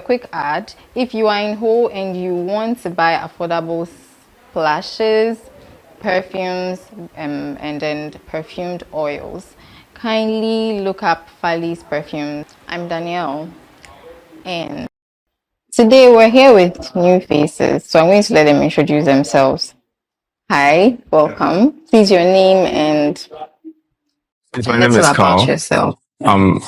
quick ad. If you are in Ho and you want to buy affordable splashes, perfumes, and then perfumed oils, kindly look up Fali's Perfumes. I'm Danielle, and today we're here with new faces, so I'm going to let them introduce themselves. Hi, welcome. Please, your name and My a name little is about Carl. yourself. I'm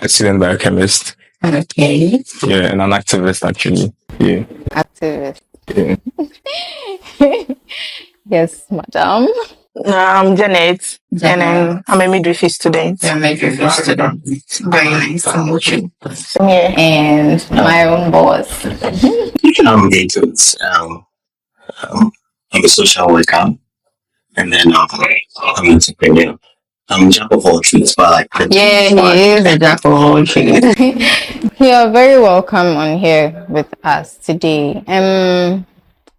a student biochemist. Okay. Yeah, and an activist actually. Yeah. Activist. Yeah. Yes, madam. I'm Janet, Janet. and I'm a midwifery student. You're a midwifery student. Very nice to meet you. Yeah. And my own boss. I'm Gators. I'm a social worker, and then I'm an entrepreneur. I'm a jack of all trades, but I like Yeah, he is a jack of all trades. You are very welcome on here with us today.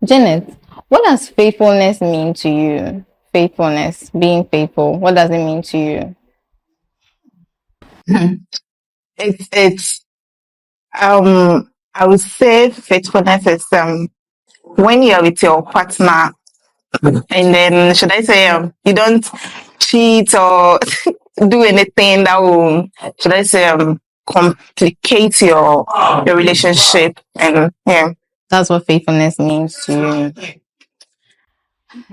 Janet, what does faithfulness mean to you? Faithfulness, being faithful. What does it mean to you? It's I would say faithfulness is when you're with your partner, and then should I say you don't cheat or do anything that will, should I say, complicate your relationship, and yeah. That's what faithfulness means to you.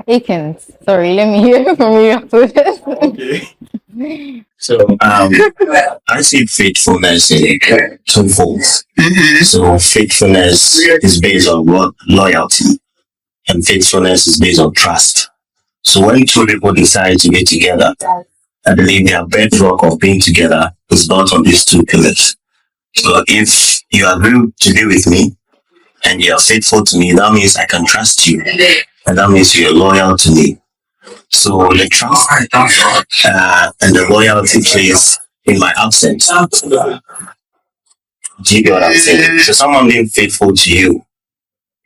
Akins, sorry, let me hear from you after this. Okay. So I see faithfulness in two folds. So faithfulness is based on loyalty, and faithfulness is based on trust. So when two people decide to be together, I believe their bedrock of being together is built on these two pillars. So if you agree to be with me and you're faithful to me, that means I can trust you, and that means you're loyal to me. So the trust and the loyalty plays in my absence. Do you get what I'm saying? So someone being faithful to you,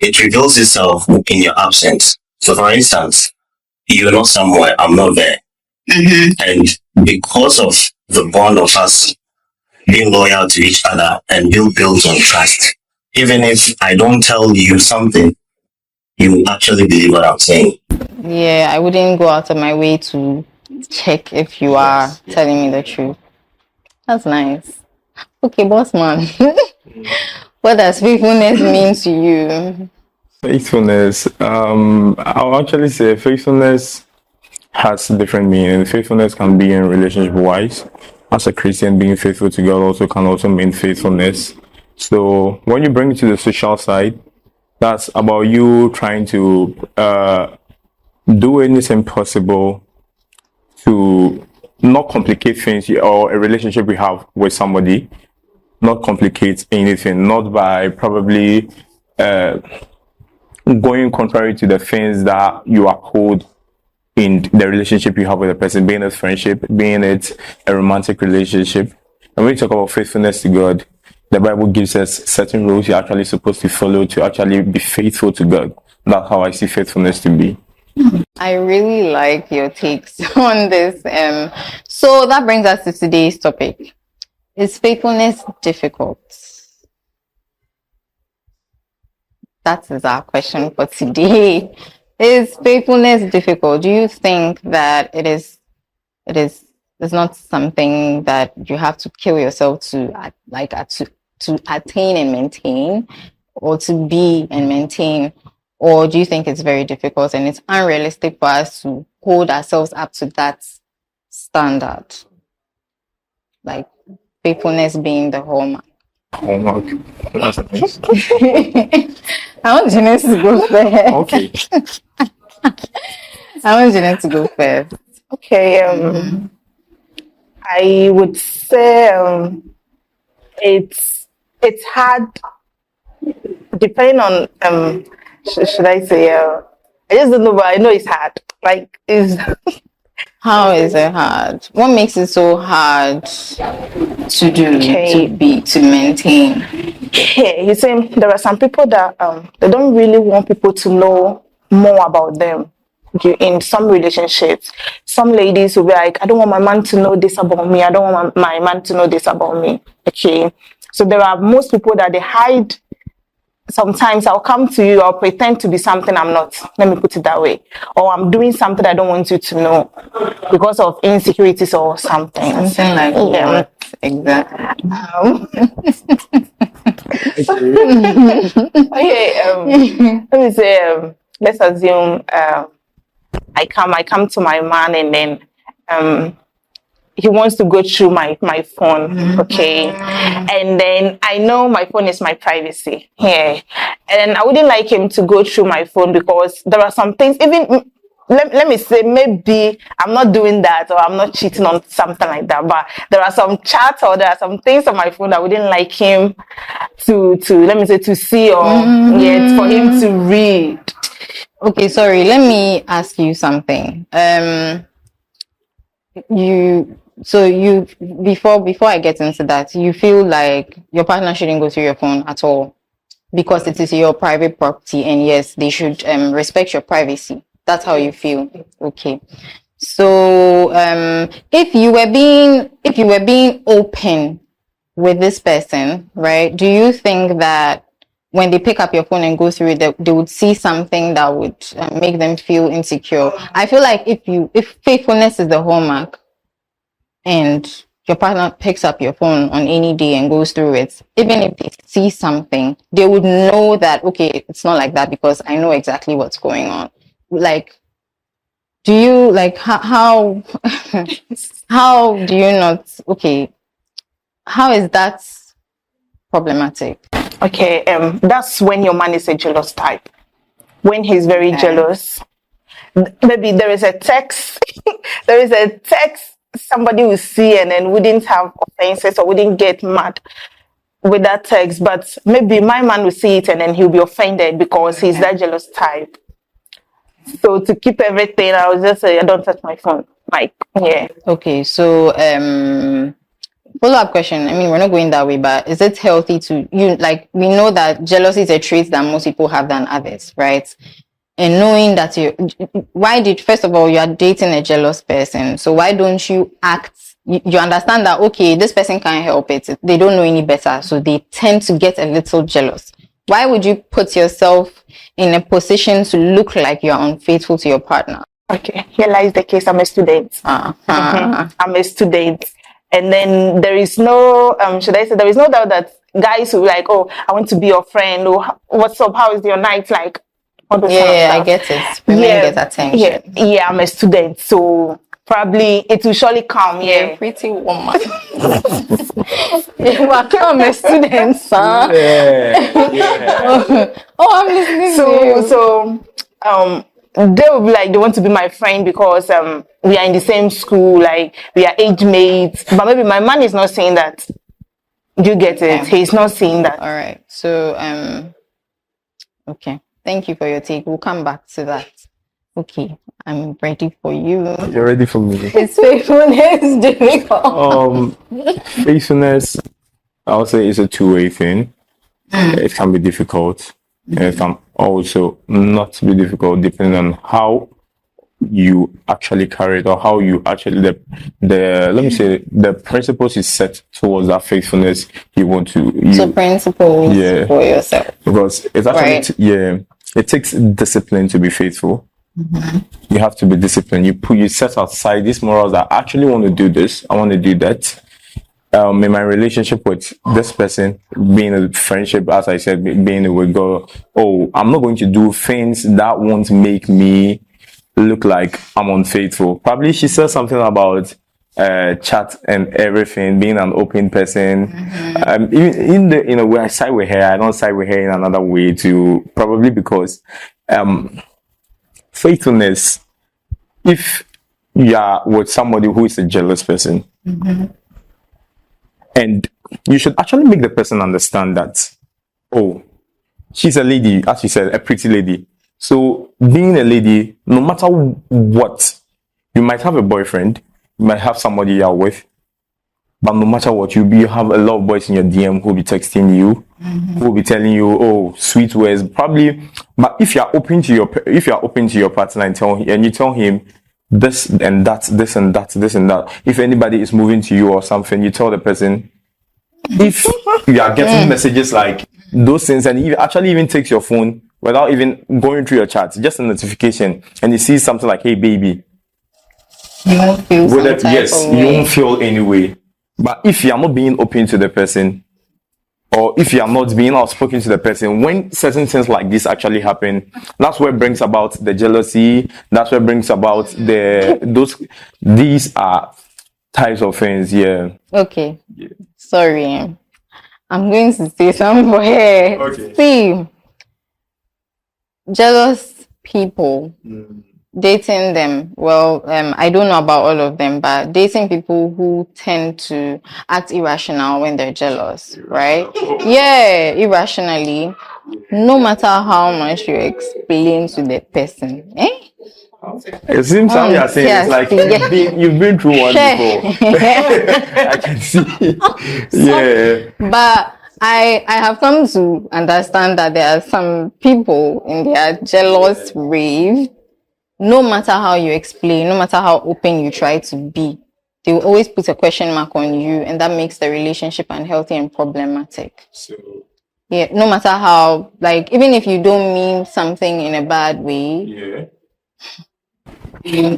it reveals itself in your absence. So for instance, you're not somewhere, I'm not there. And because of the bond of us being loyal to each other and being built on trust, even if I don't tell you something, you actually believe what I'm saying. Yeah, I wouldn't go out of my way to check if you are telling me the truth. That's nice. Okay, boss man. What does faithfulness mean to you? Faithfulness. I'll actually say faithfulness has different meaning. Faithfulness can be in relationship wise. As a Christian, being faithful to God also can also mean faithfulness. So when you bring it to the social side, that's about you trying to do anything possible to not complicate things or a relationship we have with somebody, not complicate anything, not by probably going contrary to the things that you are called in the relationship you have with a person, being it friendship, being it a romantic relationship. And when we talk about faithfulness to God, the Bible gives us certain rules you're actually supposed to follow to actually be faithful to God. That's how I see faithfulness to be. I really like your takes on this. So that brings us to today's topic. Is faithfulness difficult? That is our question for today. Is faithfulness difficult? Do you think that it's not something that you have to kill yourself to attain and maintain, or to be and maintain? Or do you think it's very difficult and it's unrealistic for us to hold ourselves up to that standard? Like faithfulness being the hallmark. Homework. That's nice. I want Jeanette to go first. Okay. I want Jeanette to go first. Okay. I would say it's hard, depending on should I say I just don't know, but I know it's hard. Like is How is it hard? What makes it so hard to do, to maintain? Yeah, you see, there are some people that they don't really want people to know more about them. In some relationships, some ladies will be like, I don't want my man to know this about me. I don't want my man to know this about me. Okay. So there are most people that they hide. Sometimes I'll come to you, I'll pretend to be something I'm not. Let me put it that way. Or I'm doing something I don't want you to know because of insecurities or something. Something like Yeah. exactly. Okay, let me say, let's assume I come to my man, and then he wants to go through my phone, okay, and then I know my phone is my privacy, yeah, and I wouldn't like him to go through my phone because there are some things, even let me say, maybe I'm not doing that or I'm not cheating on something like that, but there are some chats or there are some things on my phone I wouldn't like him to let me say to see, or yet for him to read. Okay, sorry, let me ask you something. You before I get into that, you feel like your partner shouldn't go through your phone at all because it is your private property, and yes, they should respect your privacy. That's how you feel. Okay. So if you were being open with this person, right? Do you think that when they pick up your phone and go through it, they would see something that would make them feel insecure? I feel like if faithfulness is the hallmark, and your partner picks up your phone on any day and goes through it, even if they see something, they would know that, okay, it's not like that because I know exactly what's going on. Like, do you like how how do you not, okay, how is that problematic? Okay, that's when your man is a jealous type. When he's very jealous, maybe there is a text, somebody will see and then wouldn't have offenses or wouldn't get mad with that text, but maybe my man will see it and then he'll be offended because he's that jealous type. So to keep everything, I would just say, I don't touch my phone. Like, yeah. Okay, so follow-up question. I mean, we're not going that way, but is it healthy to you? Like, we know that jealousy is a trait that most people have than others, right? And knowing that first of all, you are dating a jealous person. So why don't you act, you understand that, okay, this person can't help it. They don't know any better. So they tend to get a little jealous. Why would you put yourself in a position to look like you're unfaithful to your partner? Okay, here lies the case. I'm a student. I'm a student. And then there is no, there is no doubt that guys who like, oh, I want to be your friend. Oh, what's up? How is your night? Like, yeah, I get it. Women get attention. Yeah, I'm a student, so probably it will surely come. Yeah, pretty woman. You are come a student, son. Oh, I'm listening to you. So they will be like, they want to be my friend because we are in the same school, like we are age mates. But maybe my man is not saying that. Do you get it? He's not saying that. All right. So okay. Thank you for your take. We'll come back to that. Okay, I'm ready for you. You're ready for me. It's faithfulness difficult. Faithfulness, I would say, is a two-way thing. It can be difficult, and it can also not be difficult depending on how you actually carry it, or how you actually let me say the principles you set towards that faithfulness you want to. So principles for yourself, because it's actually it takes discipline to be faithful. You have to be disciplined. You set aside these morals that I actually want to do this, I want to do that. In my relationship with this person, being a friendship, as I said, being with God, I'm not going to do things that won't make me look like I'm unfaithful. Probably she said something about chat and everything, being an open person. Even in a way I side with her, I don't side with her in another way too, probably because faithfulness, if you are with somebody who is a jealous person, and you should actually make the person understand that, she's a lady, as you said, a pretty lady. So being a lady, no matter what, you might have a boyfriend, you might have somebody you're with, but no matter what, you have a lot of boys in your DM who will be texting you, who will be telling you, sweet words, probably. But if you're open to your partner and you tell him this and that, this and that, this and that. If anybody is moving to you or something, you tell the person, if you are getting messages like those things, and you actually even takes your phone without even going through your chats, just a notification, and you see something like, "Hey, baby," You won't feel some type yes, of you way. won't feel any way. But if you are not being open to the person, or if you are not being outspoken to the person, when certain things like this actually happen, that's what brings about the jealousy. That's what brings about these are types of things. Yeah. Okay. Sorry. I'm going to say something for her. Okay. See, jealous people, dating them, well, I don't know about all of them, but dating people who tend to act irrational when they're jealous, right? Yeah, irrationally. No matter how much you explain to the person, It seems how you are saying yes, it's like yeah. you've been through one before. I can see. Yeah. But I have come to understand that there are some people in their jealous rave. No matter how you explain, no matter how open you try to be, they will always put a question mark on you, and that makes the relationship unhealthy and problematic. Yeah, no matter how, like, even if you don't mean something in a bad way. Yeah.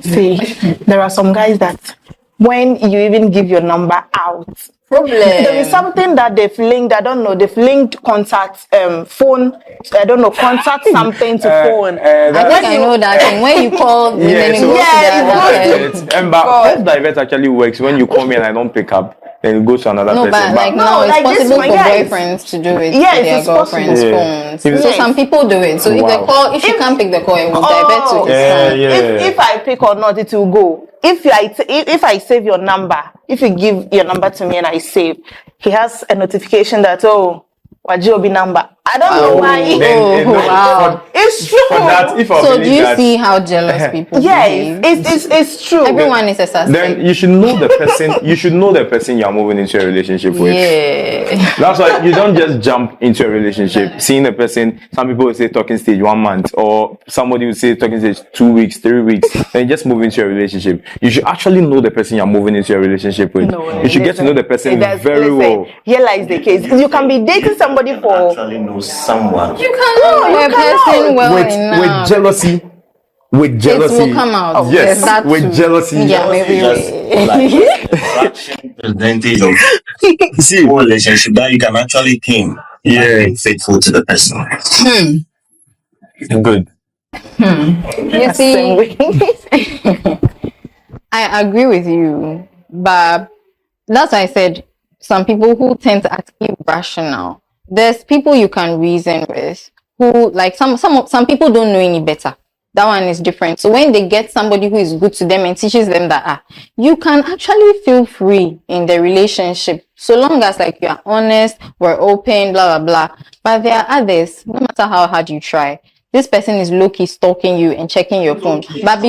See, there are some guys that when you even give your number out, there is something that they've linked. I don't know. They've linked contact, phone. I don't know, contact something to phone. I think I know that thing. When you call, and then it goes to the other But First Divert actually works when you call me and I don't pick up. Then it goes to another person. But like now, it's like possible this for one, yes. boyfriends to do it Yes, with their it's girlfriends' possible. phones. So some people do it. So if they call, if you can't pick the call, it will divert to his phone. If I pick or not, it will go. If I save your number, if you give your number to me and I save, he has a notification that Wajiobi number. I don't know why. Wow. It's true. So do you see how jealous people behave? It's true. Everyone is a suspect. Then you should know the person. You should know the person you are moving into a relationship with. Yeah. That's why you don't just jump into a relationship. Seeing a person, some people will say talking stage 1 month, or somebody will say talking stage 2 weeks, 3 weeks. Then you just move into a relationship. You should actually know the person you are moving into a relationship with. You should get to know the person very well. Here lies the case. You can be dating somebody for. Actually know someone. You can know a person well enough. With jealousy. It will come out. Yes, that with too. jealousy. Yeah, maybe. Percentage of whole relationship that you can actually claim. Being faithful to the person. Good. You see, I agree with you, but that's why I said some people who tend to act irrational. There's people you can reason with who, like, some people don't know any better. That one is different. So when they get somebody who is good to them and teaches them that you can actually feel free in the relationship, so long as like you are honest, we're open, blah blah blah. But there are others, no matter how hard you try, this person is low-key stalking you and checking your phone. But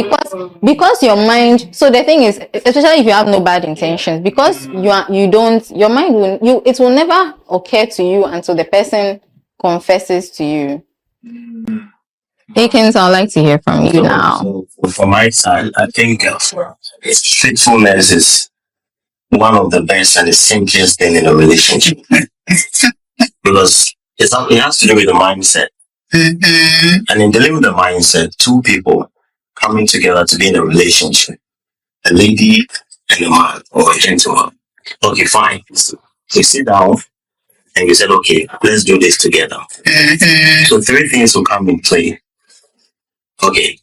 because your mind, so the thing is, especially if you have no bad intentions, because your mind it will never occur to you until the person confesses to you. Akins, I'd like to hear from you now. So from my side, I think faithfulness is one of the best and the simplest thing in a relationship. Because it has to do with the mindset. And in dealing with the mindset, two people coming together to be in a relationship, a lady and a man or a gentleman. Okay, fine. We sit down and we said, okay, let's do this together. So 3 things will come in play. Okay,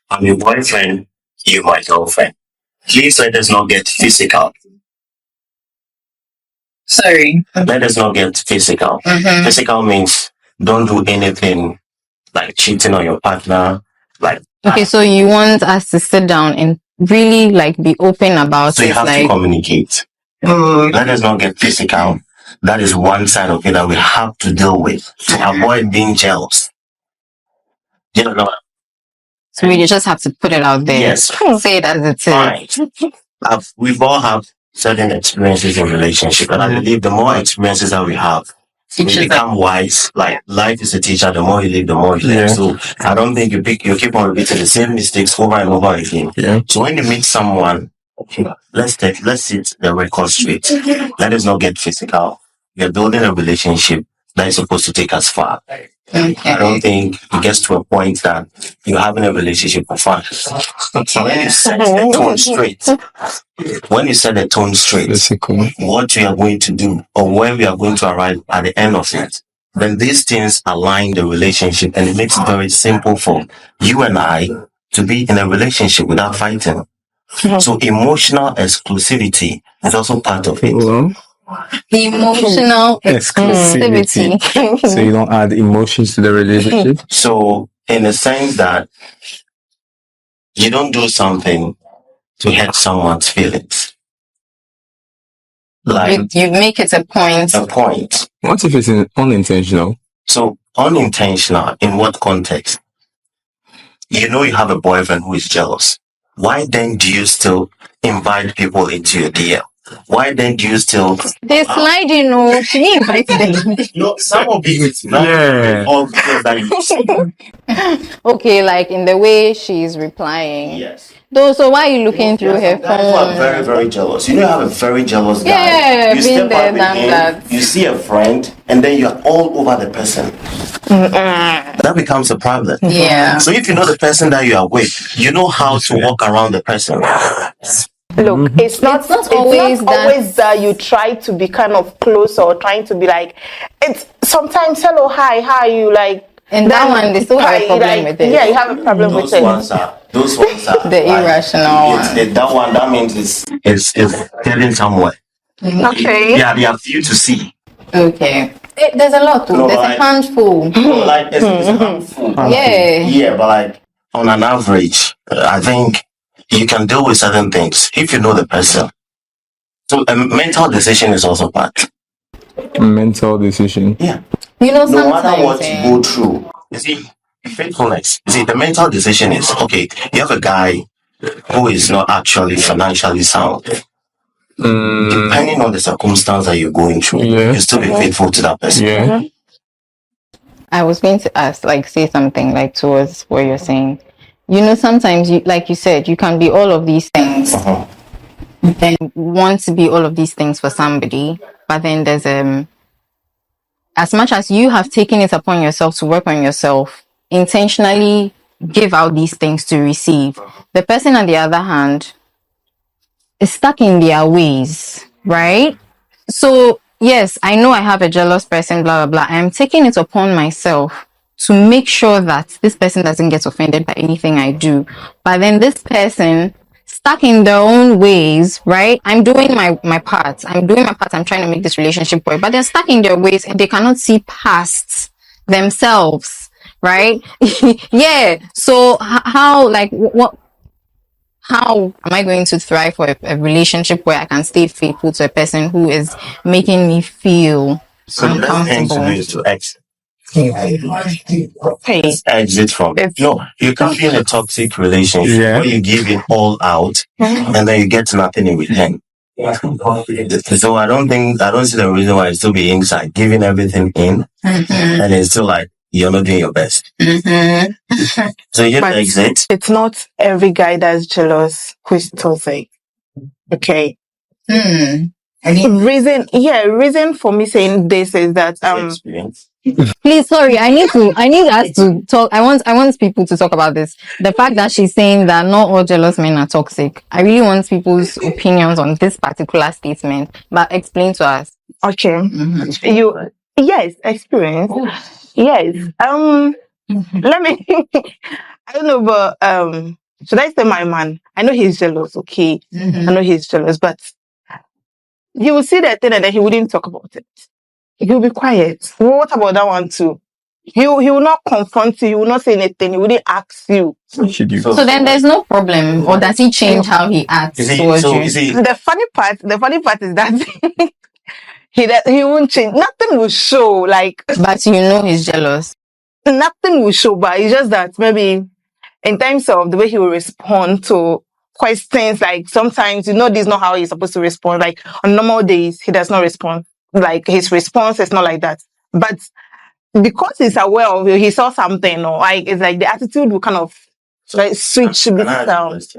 I'm your boyfriend, you're my girlfriend. Please let us not get physical. Sorry. Let us not get physical. Physical means don't do anything like cheating on your partner. Okay, so you want us to sit down and really like be open about it. So you have to communicate. Let us not get physical. That is one side of it that we have to deal with to avoid being jealous. You know. So we just have to put it out there. Yes. Say it as it is. We've all have certain experiences in relationship, and I believe the more experiences that we have, we become wise. Like life is a teacher. The more you live, the more you learn. So I don't think you keep on repeating the same mistakes over and over again. Yeah. So when you meet someone, let's sit the record straight. Let us not get physical. we're building a relationship that is supposed to take us far. I don't think it gets to a point that you're having a relationship for fun. So when you set the tone straight, what we are going to do or where we are going to arrive at the end of it, then these things align the relationship and it makes it very simple for you and I to be in a relationship without fighting. So emotional exclusivity is also part of it. Emotional exclusivity. So you don't add emotions to the relationship. So in the sense that you don't do something to hurt someone's feelings. Like You make it a point. a point. What if it's unintentional? So unintentional in what context? You know you have a boyfriend who is jealous. Why then do you still invite people into your DM? Why then do you still They slide, she invites them. some of it all because that you see. Okay, like in the way she's replying. Yes. Though, so why are you looking through her Guys who are phone? very, very jealous. You know, you have a very jealous guy. Yeah, you been step there, out with done him, that. you see a friend, and then you're all over the person. That becomes a problem. Yeah. So if you know the person that you are with, you know how to walk around the person. Look, it's not always that you try to be kind of close or trying to be like, it's sometimes hello, hi, how are you, like. And that one, they still have a problem with it. Yeah, you have a problem with it. Those ones are The irrational one. That one, that means it's getting somewhere. Okay. Yeah, they are few to see. Okay. There's a lot too. No, There's like- a handful. Like it's a handful. Yeah. Yeah, but like on an average, I think you can deal with certain things if you know the person. So a mental decision is also part. Mental decision. Yeah. No No matter sometimes. what you go through, you see, faithfulness. You see, the mental decision is okay. You have a guy who is not actually financially sound. Depending on the circumstance that you're going through, you still be faithful to that person. Yeah. I was going to ask, say something towards what you're saying. Sometimes like you said, you can be all of these things and want to be all of these things for somebody, but then there's as much as you have taken it upon yourself to work on yourself, intentionally give out these things to receive. The person on the other hand is stuck in their ways, right? So yes, I know I have a jealous person, blah, blah, blah. I'm taking it upon myself to make sure that this person doesn't get offended by anything I do. But then this person stuck in their own ways, right? I'm doing my part. I'm trying to make this relationship work, but they're stuck in their ways and they cannot see past themselves, right? Yeah. So how am I going to thrive for a relationship where I can stay faithful to a person who is making me feel So the best thing to do is to exit. Exit from it. No, you can't be in a toxic relationship where you give it all out and then you get nothing in return. So I don't see the reason why you still be inside, giving everything in, and it's still like you're not doing your best. So you But exit. it's not every guy that's jealous who is toxic. Okay. Reason for me saying this is that Experience. Please, sorry, I need us to talk. I want people to talk about this. The fact that she's saying that not all jealous men are toxic. I really want people's opinions on this particular statement, but explain to us. okay. Yes, experience. Yes. Let me I don't know, but should I say my man? I know he's jealous, okay. I know he's jealous, but he will see that thing and then he wouldn't talk about it. He'll be quiet. What about that one too? He will not confront you, he will not say anything, he wouldn't ask you. Should you? So then there's no problem, or does he change how he acts towards you? The funny part is that he won't change. Nothing will show, like But he's jealous. nothing will show, but it's just that maybe in terms of the way he will respond to questions, like sometimes this is not how he's supposed to respond. Like on normal days, he does not respond. Like his response is not like that. But because he's aware of you, he saw something, or like it's like the attitude will kind of like switch a bit down. Is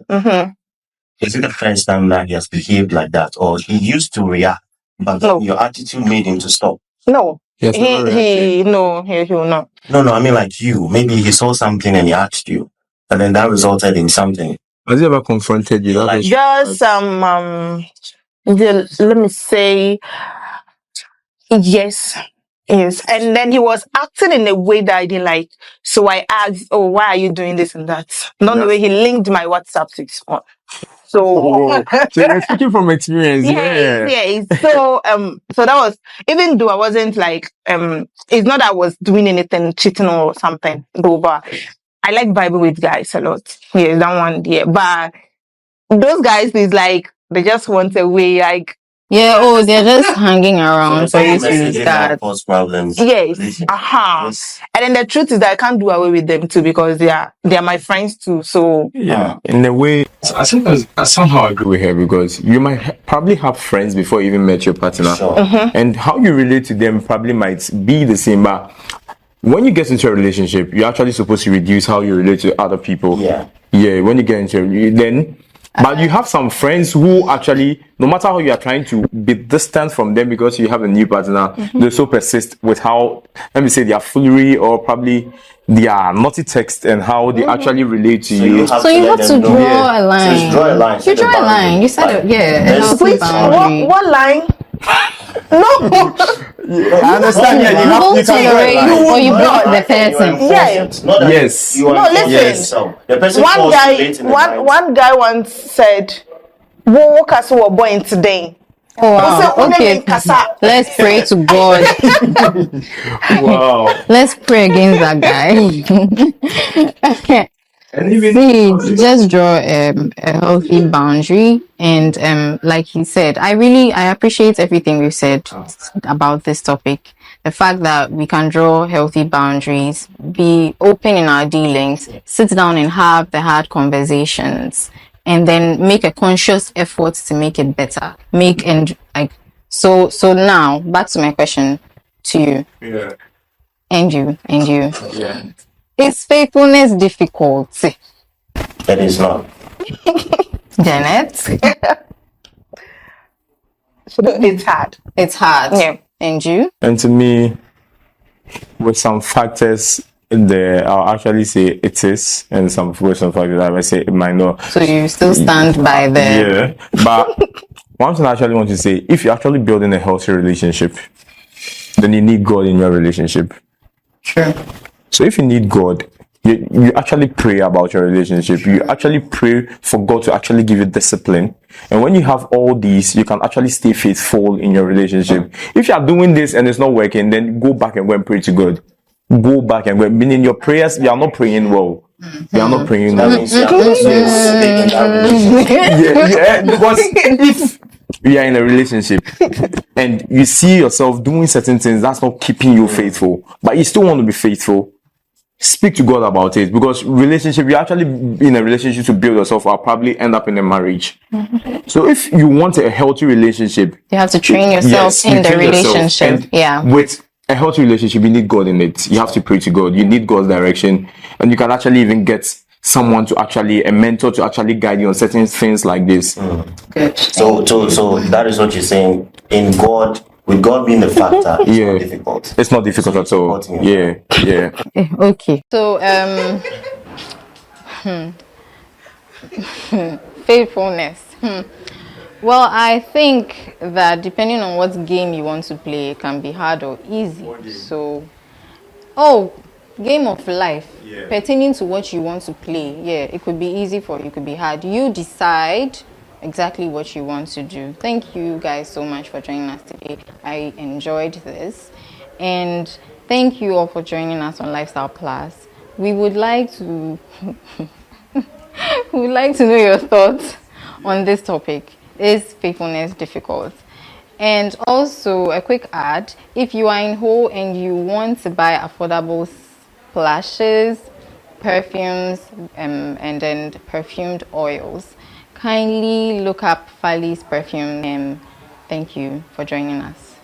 it the first time that he has behaved like that, or he used to react But No. your attitude made him to stop. No. Yes, He will not. No, I mean like you. Maybe he saw something and he asked you, and then that resulted in something. Has he ever confronted you? That was- Just let me say yes. Yes. And then he was acting in a way that I didn't like. So I asked, "Oh, why are you doing this and that?" Not the way he linked my WhatsApp to his phone. So So you're speaking from experience, yeah. yes. So that was, even though I wasn't like it's not that I was doing anything cheating or something, though, but I like Bible with guys a lot. Yeah, that one, yeah. But those guys is like they just want a way, like Yeah, oh, they're just hanging So around the for you second message to did not start. cause problems. yes, Listen. yes. And then the truth is that I can't do away with them too because they are my friends too. So Yeah, in a way, I think I somehow agree with her because you might probably have friends before you even met your partner, Sure. and how you relate to them probably might be the same. But when you get into a relationship, you're actually supposed to reduce how you relate to other people. Yeah. Yeah. When you get into then. But you have some friends who actually, no matter how you are trying to be distant from them because you have a new partner, they so persist with how, let me say, their foolery or probably their naughty text and how they actually relate to you. So you have to draw a So line. just draw a line. You set a draw a boundary. line. You said it, yeah. A There's- healthy which boundary. what line? No. I understand. Yeah, You don't tolerate or you block the person. Yeah. Yes. You are No, enforcing listen. yourself. The person One falls guy, late in the night. one guy once said, "Wo woka so wo boy today." Oh, wow. Who said, Okay, Kasa? let's pray to God. Wow. Let's pray against that guy. And even See, just draw a healthy boundary, and like he said, I appreciate everything we've said about this topic. The fact that we can draw healthy boundaries, be open in our dealings, sit down and have the hard conversations, and then make a conscious effort to make it better. So now back to my question to you yeah. and you. Yeah. Is faithfulness difficult? It is not. Janet? It's hard. It's hard. Yeah. And you? And to me, with some factors there, I'll actually say it is, and with some factors I might say it might not. So you still stand by the... Yeah. But one thing I actually want to say, if you're actually building a healthy relationship, then you need God in your relationship. True. So if you need God, you actually pray about your relationship. You actually pray for God to actually give you discipline. And when you have all these, you can actually stay faithful in your relationship. If you are doing this and it's not working, then go back and go and pray to God. Go back and go. Meaning your prayers, you are not praying well. You are not praying That well. means you are not staying in that relationship. Yeah, because if you are in a relationship and you see yourself doing certain things that's not keeping you faithful, but you still want to be faithful, speak to God about it. Because relationship, you actually in a relationship to build yourself or probably end up in a marriage. So if you want a healthy relationship, You have to train yourself yes, you in the train yourself. relationship. And Yeah. with a healthy relationship, you need God in it. You have to pray to God. You need God's direction, and you can actually even get someone to actually, a mentor to actually guide you on certain things like this. Good. So that is what you're saying. In God, with God being the factor, it's Yeah. not difficult. It's not difficult at all. supporting Yeah. Okay. So, faithfulness. Well, I think that depending on what game you want to play, it can be hard or easy. So, game of life, pertaining to what you want to play. Yeah, it could be easy for you, it could be hard. You decide exactly what you want to do. Thank you guys so much for joining us today. I enjoyed this. And thank you all for joining us on Lifestyle Plus. We would like to know your thoughts on this topic. Is faithfulness difficult? And also a quick ad, if you are in Ho and you want to buy affordable splashes, perfumes, and then perfumed oils, kindly look up Fali's perfume. Thank you for joining us.